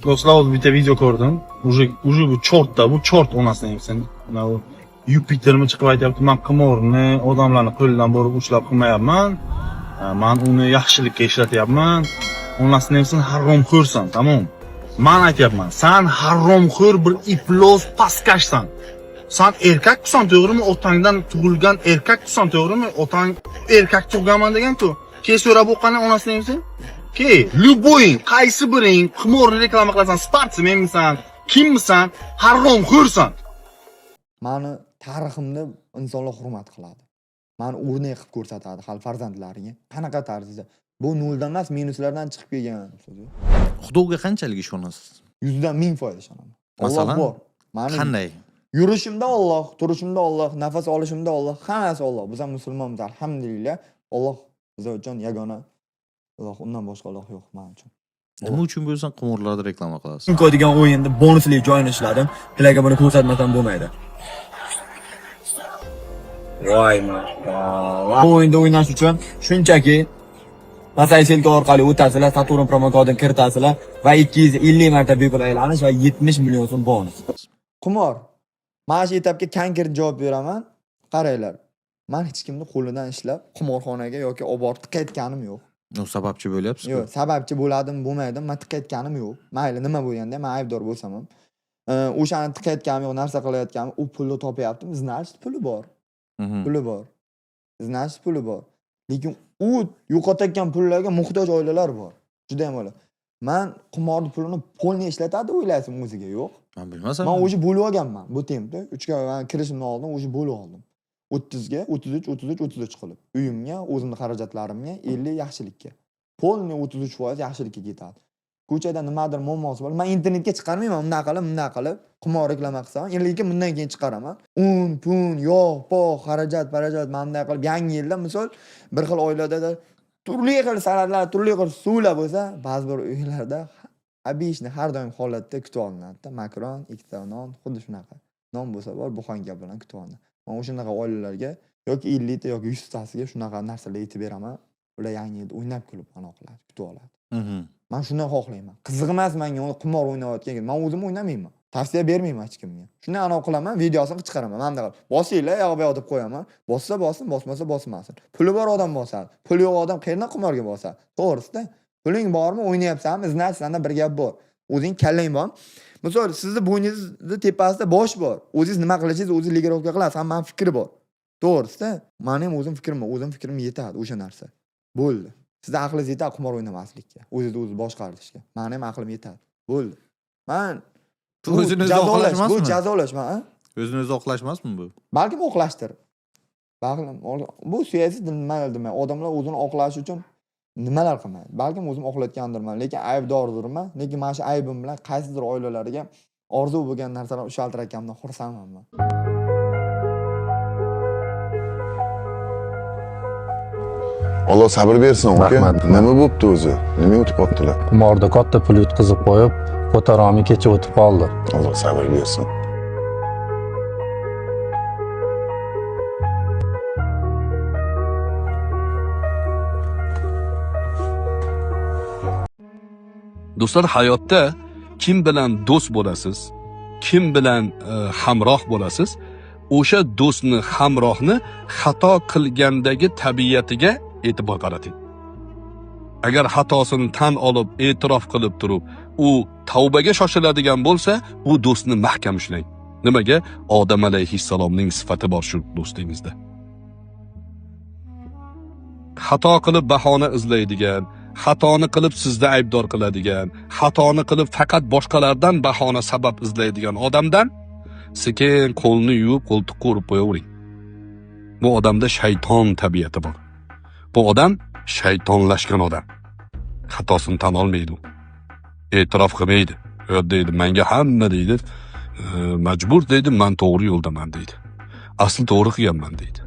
Do'stlar, o'zi bitta video ko'rdim. Уже bu chortda, bu chort onasini yemsin. Mana bu Yupitermi chiqib aytayapti, men qimorni odamlarni qo'lidan borib ushlab qilmayapman. Men uni yaxshilikka ishlatyapman. Onasini yemsin, haromxo'rsan, tamom. Men aytayapman, sen haromxo'r bir iflos paskashsan. Sen erkaksan, to'g'rimi? Otangdan tug'ilgan erkaksan, to'g'rimi? Otang erkak tug'ganman degan-ku. Keyin so'rab o'qqani onasini yemsin. Любойing, qaysi biring qimorni reklama qilasan, sportsmenmisan, kimmisan, haromxo'rsan. Mani tariximni insonlar hurmat qiladi. Mani o'rnak qilib ko'rsatadi hali farzandlariga. Qanaqa tarzda? Bu noldan emas, minuslardan chiqib kelgan so'zi. Xudoga qanchalik ishonasiz? 100dan 1000% ishonaman. Masalan, Alloh bor. Mani qanday? yurishimda Alloh, turishimda Alloh, nafas olishimda Alloh, hammasi Alloh. Biz ham musulmonmiz, alhamdulillah. Alloh biz uchun yagona. Alloh, undan boshqa Alloh yo'q men uchun. Nima uchun bo'lsa qimorlarda reklama qilasiz? Chunki degan o'yinda bonusli joyini ishladim. Sizlarga buni ko'rsatmasam bo'lmaydi. Voy maşallah. Bu o'yinda o'ynash uchun shunchaki Masayselka orqali o'tasizlar, Saturn promo kodini kiritasizlar va 250 marta bepul aylanish va 70 million so'm bonus. Qimor. Mana shu etapga konkret javob beraman. Qaranglar. Men hech kimni qo'lidan ishlab qimorxonaga yoki olib borib tiqayotganim yo'q. U sababchi bo'lyapsiz-ku. Yo'q, sababchi bo'ladim, bo'lmaydim. Men tiqayotganim yo'q. Mayli, nima bo'lganda men aybdor bo'lsam ham, o'shani tiqayotganim yo'q, narsa qilayotganim, u pulni topyaptim, значит puli bor. Puli bor. Значит puli bor. Lekin u yo'qotayotgan pullarga muhtoj oilalar bor. Juda ham o'ylar. Men qimorni pulini polni ishlatadi o'ylaysiz o'ziga, yo'q. Men bilmasam. Men o'zi bo'lib olganman bu tempda. 3 ga men kirishimdan oldin o'zi bo'lib oldim. 30 ga 33 qilib. Uyimga, o'zimning xarajatlarimga, 50 yaxshilikka. Polni 33% yaxshilikka ketadi. Ko'chada nimadir muammosi bor. Men internetga chiqarmayman, bunday qilib, qimor reklama qilsam, lekin bundan keyin chiqaraman. Pun, yog', pog', xarajat, men bunday qilib yangi yilda misol bir xil oilada turli xil salatlar, turli xil suvlar bo'lsa, ba'zi bir uylarda abishni har doim holatda kutib olinadi. Makaron, ikkita non, xuddi shunaqa. Non bo'lsa bor, buxanka bilan kutib olinadi. Men o'shanaqa oilalarga yoki 50 ta yoki 100 tasiga shunaqa narsalar aytib beraman. Ular yangi yilda o'ynab kulib qiladi, kutib oladi. Men shuni xohlayman. Qiziq emas menga uni qimor o'ynayotgan. Men o'zim o'ynamayman. Tavsiya bermayman hech kimga. Shuni qilaman, videosini chiqaraman. Men bunday qilib, bosinglar, yo'q deb qo'yaman. Bossa bosin, bosmasa bosmasin. Puli bor odam bosadi. Puli yo'q odam qayerdan qimorga bosadi? To'g'risida. Puling bormi, o'ynayapsanmi? Значит, senda bir gap bor. O'zing kallang bor. Misol, sizni bo'yningizni tepasida bosh bor. O'zingiz nima qilishingiz, o'zingiz legirovka qilasiz, hamma fikri bor. To'g'risida. Mening ham o'zim fikrim bor. O'zim fikrim yetadi o'sha narsa. Bo'ldi. Sizda aqlingiz yetadi qimor o'ynamaslikka, o'zingizni o'zi boshqarishga. Mening ham aqlim yetadi. Bo'ldi. Men o'zingizni oqlashmasmi? Bu jazolashma, ha? O'zingizni oqlashmasmi bu? Balkim oqlashtir. Balkim bu siyosiy nima odamlar o'zini oqlash uchun nimalar qilmaydi. Balkim o'zim oqlayotgandirman, lekin aybdordirman. Lekin mana shu aybim bilan qaysidir oilalarga orzu bo'lgan narsalarni ushaltirayotganimdan xursandman men. Alloh sabr bersin, uka. Nima bo'pti o'zi? Nima o'tib qoptilar? Qimorda katta pul yutqizib qo'yib, ko'tarolmay kecha o'tib qoldi. Alloh sabr bersin. Do'stlar, hayotda kim bilan do'st bo'lasiz, kim bilan hamroh bo'lasiz, o'sha do'stni, hamrohni xato qilgandagi tabiatiga e'tibor qarating. Agar xatosini tan olib, e'tirof qilib turib, u tavbaga shoshiladigan bo'lsa, u do'stni mahkam ushlang. Nimaga? Odam alayhissalomning sifati bor shu do'stingizda. Xato qilib bahona izlaydigan, xatoni qilib sizda aybdor qiladigan, xatoni qilib faqat boshqalardan bahona sabab izlaydigan odamdan sekin qo'lni yuvib, qo'ltiqqa urib qo'yavering. Bu odamda shayton tabiati bor. Bu odam shaytonlashgan odam. Xatosini tan olmaydi. E'tirof qilmaydi. Deydi, menga hamma deydi, majbur deydi, men to'g'ri yo'ldaman deydi. Asli to'g'ri qilganman deydi.